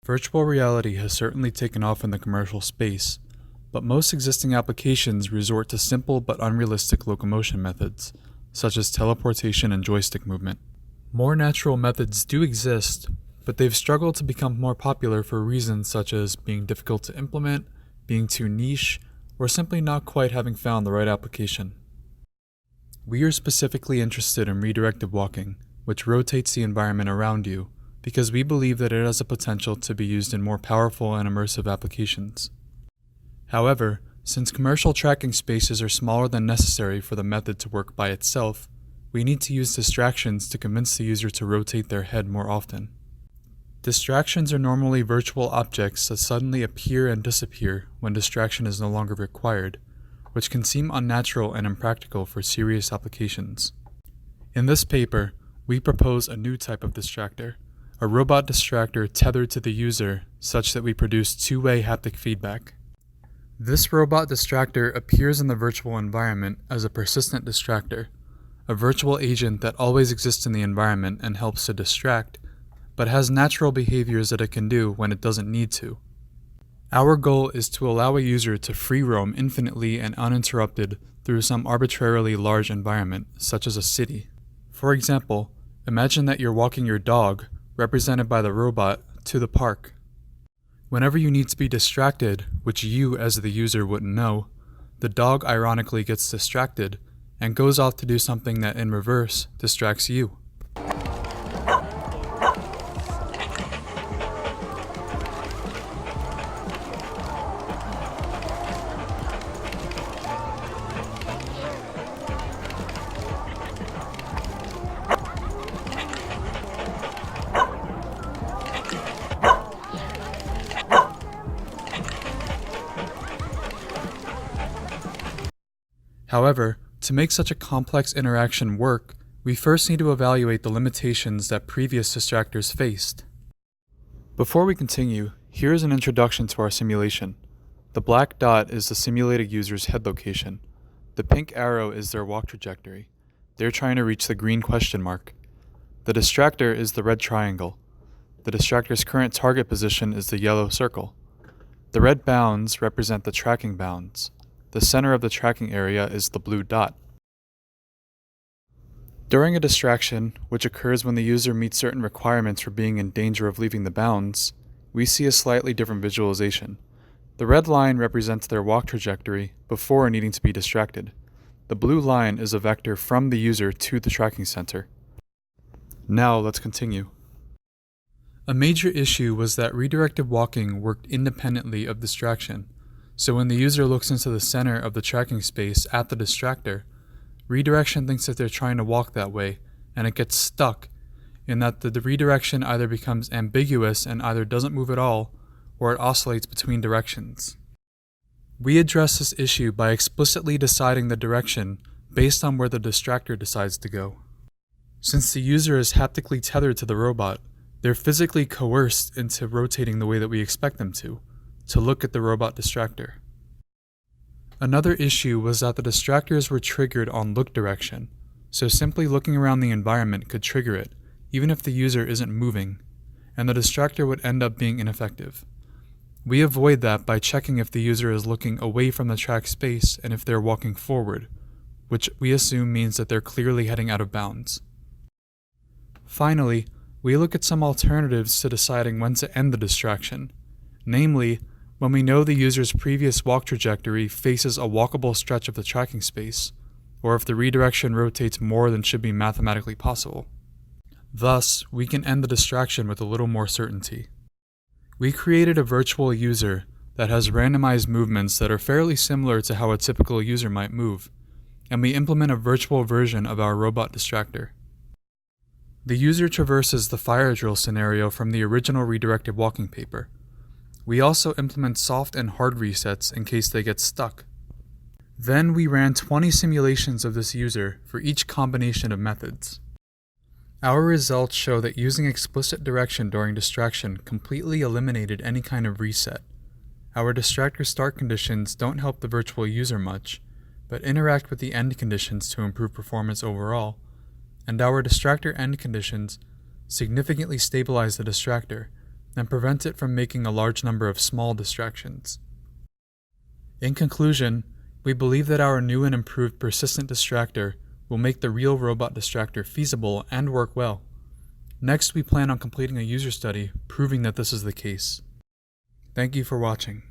Virtual reality has certainly taken off in the commercial space, but most existing applications resort to simple but unrealistic locomotion methods, such as teleportation and joystick movement. More natural methods do exist, but they've struggled to become more popular for reasons such as being difficult to implement, being too niche, or simply not quite having found the right application. We are specifically interested in redirected walking, which rotates the environment around you, because we believe that it has the potential to be used in more powerful and immersive applications. However, since commercial tracking spaces are smaller than necessary for the method to work by itself, we need to use distractions to convince the user to rotate their head more often. Distractions are normally virtual objects that suddenly appear and disappear when distraction is no longer required, which can seem unnatural and impractical for serious applications. In this paper, we propose a new type of distractor, a robot distractor tethered to the user such that we produce two-way haptic feedback. This robot distractor appears in the virtual environment as a persistent distractor, a virtual agent that always exists in the environment and helps to distract, but has natural behaviors that it can do when it doesn't need to. Our goal is to allow a user to free roam infinitely and uninterrupted through some arbitrarily large environment, such as a city. For example, imagine that you're walking your dog, represented by the robot, to the park. Whenever you need to be distracted, which you as the user wouldn't know, the dog ironically gets distracted and goes off to do something that in reverse distracts you. However, to make such a complex interaction work, we first need to evaluate the limitations that previous distractors faced. Before we continue, here is an introduction to our simulation. The black dot is the simulated user's head location. The pink arrow is their walk trajectory. They're trying to reach the green question mark. The distractor is the red triangle. The distractor's current target position is the yellow circle. The red bounds represent the tracking bounds. The center of the tracking area is the blue dot. During a distraction, which occurs when the user meets certain requirements for being in danger of leaving the bounds, we see a slightly different visualization. The red line represents their walk trajectory before needing to be distracted. The blue line is a vector from the user to the tracking center. Now let's continue. A major issue was that redirected walking worked independently of distraction. So when the user looks into the center of the tracking space at the distractor, redirection thinks that they're trying to walk that way, and it gets stuck, in that the redirection either becomes ambiguous and either doesn't move at all, or it oscillates between directions. We address this issue by explicitly deciding the direction based on where the distractor decides to go. Since the user is haptically tethered to the robot, they're physically coerced into rotating the way that we expect them to look at the robot distractor. Another issue was that the distractors were triggered on look direction, so simply looking around the environment could trigger it, even if the user isn't moving, and the distractor would end up being ineffective. We avoid that by checking if the user is looking away from the track space and if they're walking forward, which we assume means that they're clearly heading out of bounds. Finally, we look at some alternatives to deciding when to end the distraction, namely, when we know the user's previous walk trajectory faces a walkable stretch of the tracking space, or if the redirection rotates more than should be mathematically possible. Thus, we can end the distraction with a little more certainty. We created a virtual user that has randomized movements that are fairly similar to how a typical user might move, and we implement a virtual version of our robot distractor. The user traverses the fire drill scenario from the original redirected walking paper. We also implement soft and hard resets in case they get stuck. Then we ran 20 simulations of this user for each combination of methods. Our results show that using explicit direction during distraction completely eliminated any kind of reset. Our distractor start conditions don't help the virtual user much, but interact with the end conditions to improve performance overall, and our distractor end conditions significantly stabilize the distractor, and prevent it from making a large number of small distractions. In conclusion, we believe that our new and improved persistent distractor will make the real robot distractor feasible and work well. Next, we plan on completing a user study proving that this is the case. Thank you for watching.